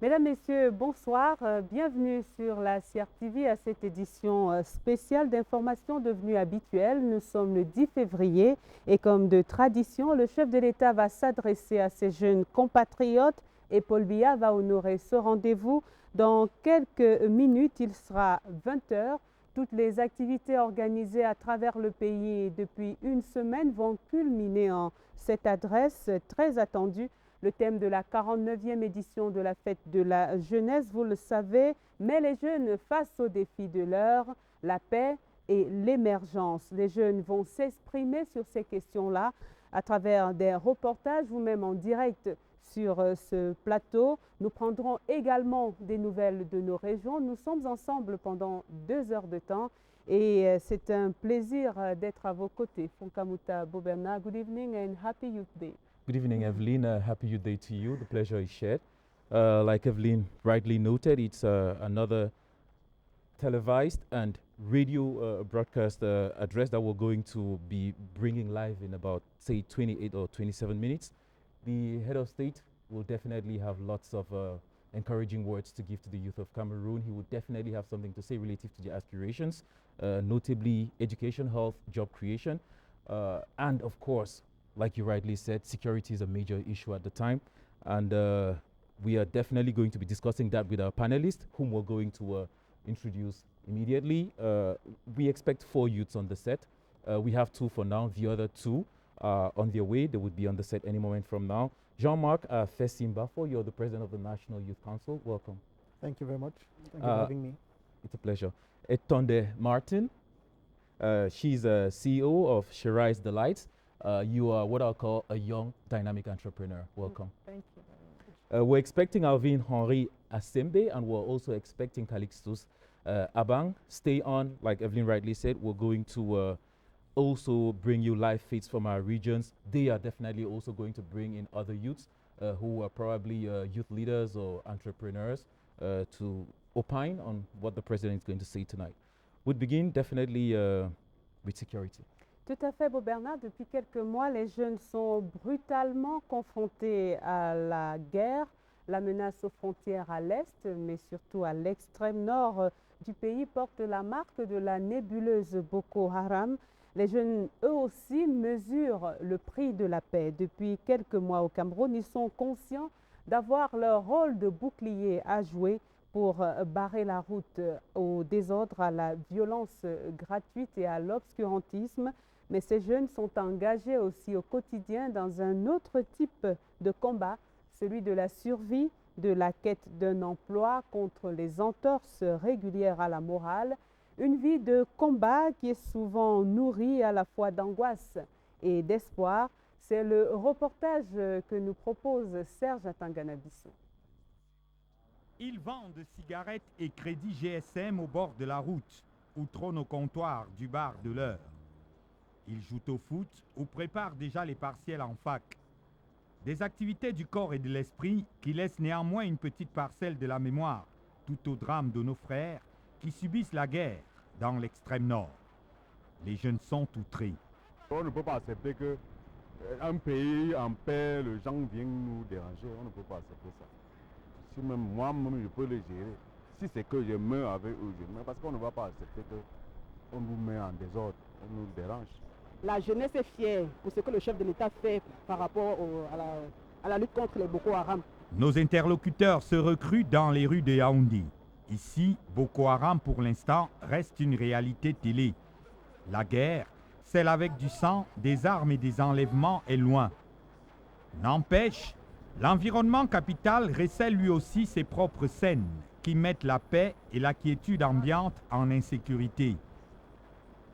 Mesdames, Messieurs, bonsoir. Bienvenue sur la CRTV à cette édition spéciale d'information devenue habituelle. Nous sommes le 10 février et comme de tradition, le chef de l'État va s'adresser à ses jeunes compatriotes et Paul Biya va honorer ce rendez-vous. Dans quelques minutes, il sera 20 h. Toutes les activités organisées à travers le pays depuis une semaine vont culminer en cette adresse très attendue. Le thème de la 49e édition de la fête de la jeunesse, vous le savez, met les jeunes face aux défis de l'heure, la paix et l'émergence. Les jeunes vont s'exprimer sur ces questions-là à travers des reportages ou même en direct sur ce plateau. Nous prendrons également des nouvelles de nos régions. Nous sommes ensemble pendant 2 heures de temps et c'est un plaisir d'être à vos côtés. Fonkamuta Boberna, good evening and happy Youth Day. Good evening, Evelyn. Happy Youth Day to you. The pleasure is shared. Like Evelyn rightly noted, it's another televised and radio broadcast address that we're going to be bringing live in about, say, 28 or 27 minutes. The head of state will definitely have lots of encouraging words to give to the youth of Cameroon. He would definitely have something to say relative to their aspirations, notably education, health, job creation, and of course, like you rightly said, security is a major issue at the time. And we are definitely going to be discussing that with our panelists, whom we're going to introduce immediately. We expect 4 youths on the set. We have 2 for now. The other 2 are on their way. They would be on the set any moment from now. Jean-Marc Fessim-Bafo, you're the president of the National Youth Council. Welcome. Thank you very much. Thank you for having me. It's a pleasure. Etonde Martin, she's a CEO of Shirai's Delights. You are what I'll call a young, dynamic entrepreneur. Welcome. Thank you very much. We're expecting Alvin Henri Asembe, and we're also expecting Calixtus Abang. Stay on, like Evelyn rightly said, we're going to also bring you live feeds from our regions. They are definitely also going to bring in other youths who are probably youth leaders or entrepreneurs to opine on what the president is going to say tonight. We'll begin definitely with security. Tout à fait, Beau Bernard. Depuis quelques mois, les jeunes sont brutalement confrontés à la guerre, la menace aux frontières à l'est, mais surtout à l'extrême nord du pays porte la marque de la nébuleuse Boko Haram. Les jeunes, eux aussi, mesurent le prix de la paix. Depuis quelques mois au Cameroun, ils sont conscients d'avoir leur rôle de bouclier à jouer pour barrer la route au désordre, à la violence gratuite et à l'obscurantisme. Mais ces jeunes sont engagés aussi au quotidien dans un autre type de combat, celui de la survie, de la quête d'un emploi contre les entorses régulières à la morale, une vie de combat qui est souvent nourrie à la fois d'angoisse et d'espoir. C'est le reportage que nous propose Serge Atangana-Bissou. Ils vendent cigarettes et crédits GSM au bord de la route ou trônent au comptoir du bar de l'heure. Ils jouent au foot ou préparent déjà les partiels en fac. Des activités du corps et de l'esprit qui laissent néanmoins une petite parcelle de la mémoire, tout au drame de nos frères qui subissent la guerre dans l'extrême nord. Les jeunes sont outrés. On ne peut pas accepter qu'un pays en paix, les gens viennent nous déranger. On ne peut pas accepter ça. Si même moi-même je peux les gérer, si c'est que je meurs avec eux, je meurs, parce qu'on ne va pas accepter qu'on nous met en désordre, on nous dérange. La jeunesse est fière pour ce que le chef de l'État fait par rapport à la lutte contre les Boko Haram. Nos interlocuteurs se recrutent dans les rues de Yaoundé. Ici, Boko Haram pour l'instant reste une réalité télé. La guerre, celle avec du sang, des armes et des enlèvements est loin. N'empêche, l'environnement capital recèle lui aussi ses propres scènes qui mettent la paix et la quiétude ambiante en insécurité.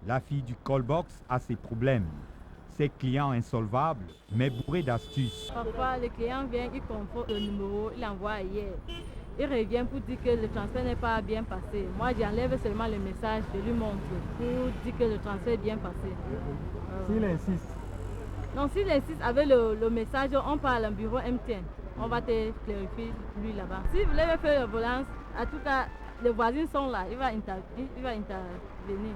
La fille du callbox a ses problèmes. Ses clients insolvables, mais bourrés d'astuces. Parfois, le client vient, il convoque le numéro, il envoie ailleurs. il revient pour dire que le transfert n'est pas bien passé. Moi, j'enlève seulement le message, je lui montre pour dire que le transfert est bien passé. S'il insiste. Non, s'il insiste avec le message, on parle au bureau MTN. On va te clarifier lui là-bas. Si vous voulez faire la violence, en tout cas, les voisins sont là, il va intervenir.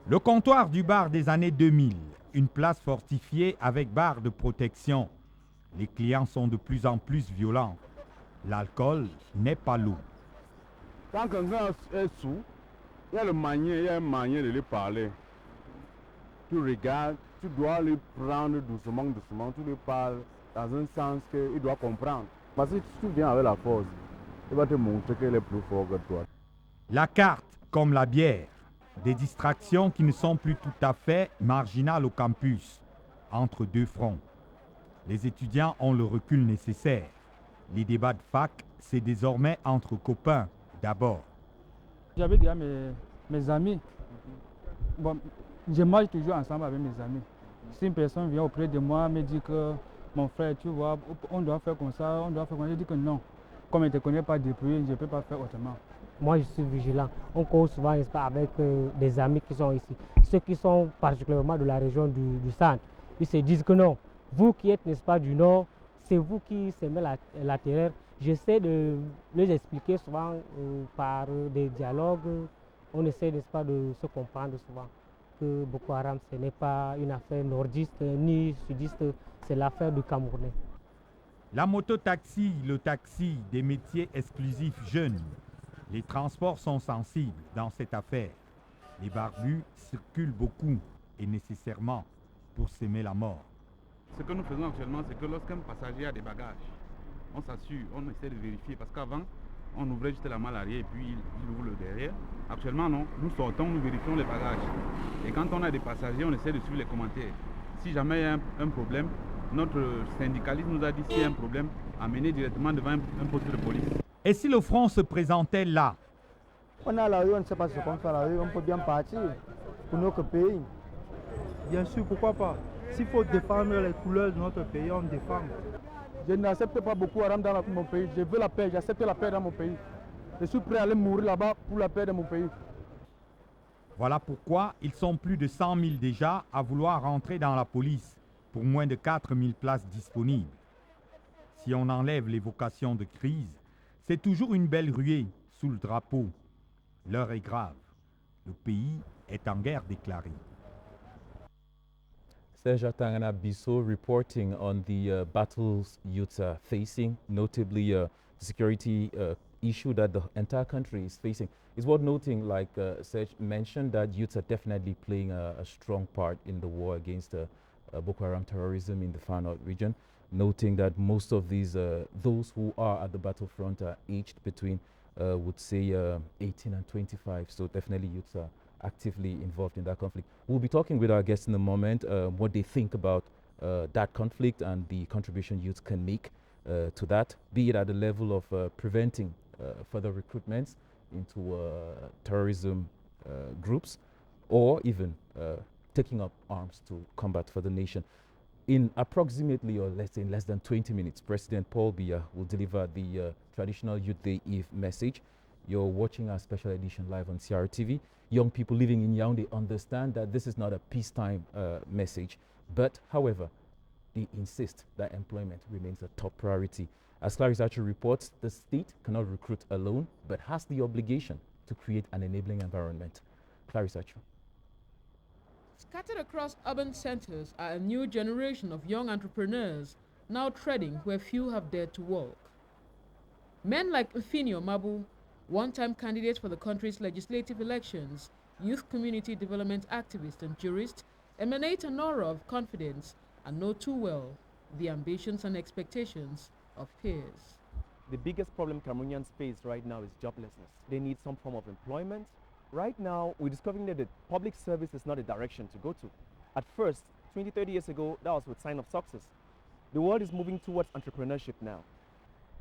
Le comptoir du bar des années 2000, une place fortifiée avec barre de protection. Les clients sont de plus en plus violents. L'alcool n'est pas l'eau. Quand quelqu'un est sous, il y a un moyen de lui parler. Tu regardes, tu dois lui prendre doucement, tu lui parles dans un sens qu'il doit comprendre. Parce que si tu viens avec la force, il va te montrer qu'il est plus fort que toi. La carte, comme la bière, des distractions qui ne sont plus tout à fait marginales au campus, entre deux fronts. Les étudiants ont le recul nécessaire. Les débats de fac, c'est désormais entre copains d'abord. J'avais déjà mes amis. Bon, je mange toujours ensemble avec mes amis. Si une personne vient auprès de moi me dit que mon frère, tu vois, on doit faire comme ça, je dis que non. Comme je ne te connais pas depuis, je ne peux pas faire autrement. Moi, je suis vigilant. On cause souvent avec des amis qui sont ici. Ceux qui sont particulièrement de la région du centre, ils se disent que non, vous qui êtes, n'est-ce pas, du nord, c'est vous qui semez la terreur. J'essaie de les expliquer souvent par des dialogues. On essaie, n'est-ce pas, de se comprendre souvent que Boko Haram, ce n'est pas une affaire nordiste ni sudiste, c'est l'affaire du Camerounais. La moto-taxi, le taxi, des métiers exclusifs jeunes. Les transports sont sensibles dans cette affaire. Les barbus circulent beaucoup et nécessairement pour s'aimer la mort. Ce que nous faisons actuellement, c'est que lorsqu'un passager a des bagages, on s'assure, on essaie de vérifier parce qu'avant, on ouvrait juste la malle arrière et puis il ouvre le derrière. Actuellement, non, nous sortons, nous vérifions les bagages. Et quand on a des passagers, on essaie de suivre les commentaires. Si jamais il y a un problème, notre syndicaliste nous a dit s'il y a un problème, amener directement devant un poste de police. Et si le front se présentait là? On est à la rue, on ne sait pas ce qu'on fait à la rue, on peut bien partir pour notre pays. Bien sûr, pourquoi pas? S'il faut défendre les couleurs de notre pays, on défend. Je n'accepte pas beaucoup Haram dans mon pays. Je veux la paix, j'accepte la paix dans mon pays. Je suis prêt à aller mourir là-bas pour la paix de mon pays. Voilà pourquoi ils sont plus de 100 000 déjà à vouloir rentrer dans la police pour moins de 4 000 places disponibles. Si on enlève les vocations de crise, c'est toujours une belle ruée sous le drapeau. L'heure est grave. Le pays est en guerre déclarée. Serge Tangana Bisso reporting on the battles youths are facing, notably the security issue that the entire country is facing. It's worth noting, like Serge mentioned, that youths are definitely playing a strong part in the war against Boko Haram terrorism in the Far North region, noting that most of these, those who are at the battlefront are aged between, would say, 18 and 25. So definitely youths are actively involved in that conflict. We'll be talking with our guests in a moment what they think about that conflict and the contribution youth can make to that, be it at the level of preventing further recruitments into terrorism groups, or even taking up arms to combat for the nation. In approximately, or let's say in less than 20 minutes, President Paul Biya will deliver the traditional Youth Day Eve message. You're watching our special edition live on CRTV. Young people living in Yaoundé understand that this is not a peacetime message, but however, they insist that employment remains a top priority. As Clarice Archer reports, the state cannot recruit alone, but has the obligation to create an enabling environment. Clarice Archer. Scattered across urban centers are a new generation of young entrepreneurs now treading where few have dared to walk. Men like Ufinio Mabu, one-time candidate for the country's legislative elections, youth community development activist and jurist, emanate an aura of confidence and know too well the ambitions and expectations of peers. The biggest problem Cameroonians face right now is joblessness. They need some form of employment. Right now, we're discovering that the public service is not a direction to go to. At first, 20, 30 years ago, that was with sign of success. The world is moving towards entrepreneurship now.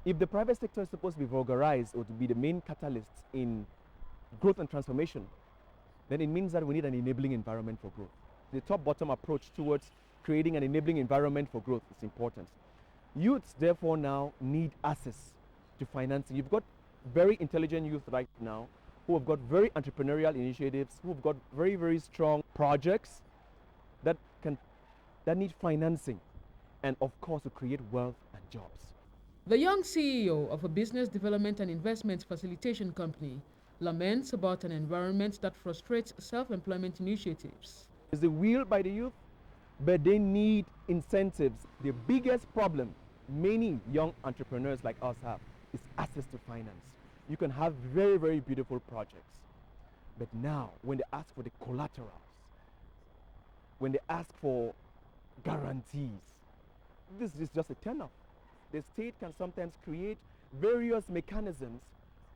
If the private sector is supposed to be vulgarized or to be the main catalyst in growth and transformation, then it means that we need an enabling environment for growth. The top-bottom approach towards creating an enabling environment for growth is important. Youths, therefore, now need access to financing. You've got very intelligent youth right now who have got very entrepreneurial initiatives, who have got very, very strong projects that need financing and, of course, to create wealth and jobs. The young CEO of a business development and investment facilitation company laments about an environment that frustrates self-employment initiatives. There's a will by the youth, but they need incentives. The biggest problem many young entrepreneurs like us have is access to finance. You can have very, very beautiful projects, but now when they ask for the collaterals, when they ask for guarantees, this is just a turn-off. The state can sometimes create various mechanisms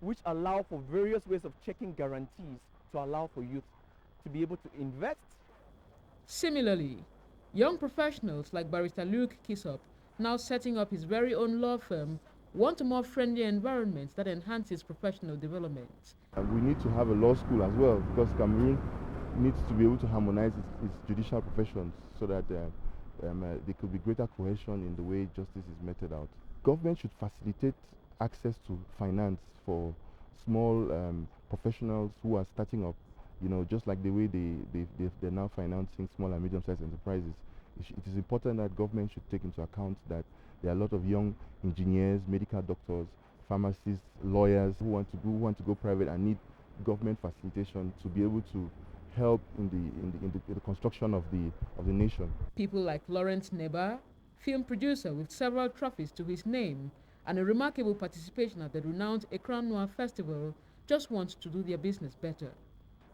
which allow for various ways of checking guarantees to allow for youth to be able to invest. Similarly, young professionals like Barrister Luke Kisop, now setting up his very own law firm, want a more friendly environment that enhances professional development. We need to have a law school as well, because Cameroon needs to be able to harmonize its judicial professions so that there could be greater cohesion in the way justice is meted out. Government should facilitate access to finance for small professionals who are starting up, you know, just like the way they're now financing small and medium-sized enterprises. It is important that government should take into account that there are a lot of young engineers, medical doctors, pharmacists, lawyers who want to go private and need government facilitation to be able to help in the construction of the nation. People like Lawrence Neba, film producer with several trophies to his name and a remarkable participation at the renowned Ekran Noir Festival, just want to do their business better.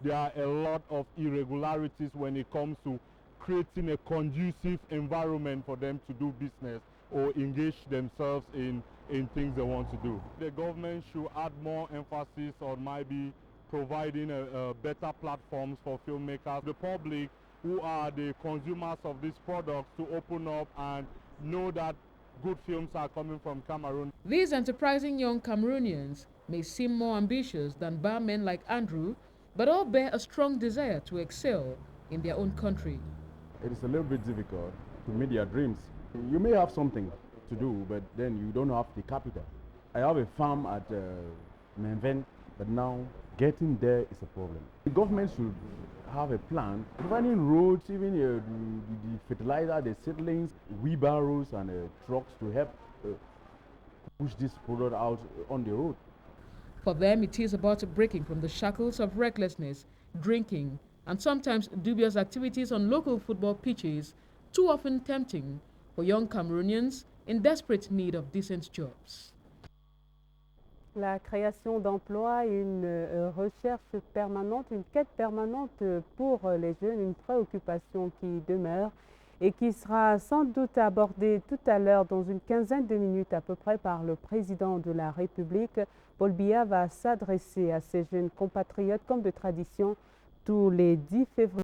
There are a lot of irregularities when it comes to creating a conducive environment for them to do business or engage themselves in things they want to do. The government should add more emphasis on maybe providing better platforms for filmmakers, the public who are the consumers of these products, to open up and know that good films are coming from Cameroon. These enterprising young Cameroonians may seem more ambitious than barmen like Andrew, but all bear a strong desire to excel in their own country. It is a little bit difficult to meet their dreams. You may have something to do, but then you don't have the capital. I have a farm at Menven, but now getting there is a problem. The government should have a plan, providing roads, even the fertilizer, the seedlings, wheelbarrows and trucks to help push this product out on the road. For them, it is about breaking from the shackles of recklessness, drinking, and sometimes dubious activities on local football pitches, too often tempting for young Cameroonians in desperate need of decent jobs. La création d'emplois, une recherche permanente, une quête permanente pour les jeunes, une préoccupation qui demeure et qui sera sans doute abordée tout à l'heure dans une quinzaine de minutes à peu près par le président de la République. Paul Biya va s'adresser à ces jeunes compatriotes comme de tradition tous les 10 février.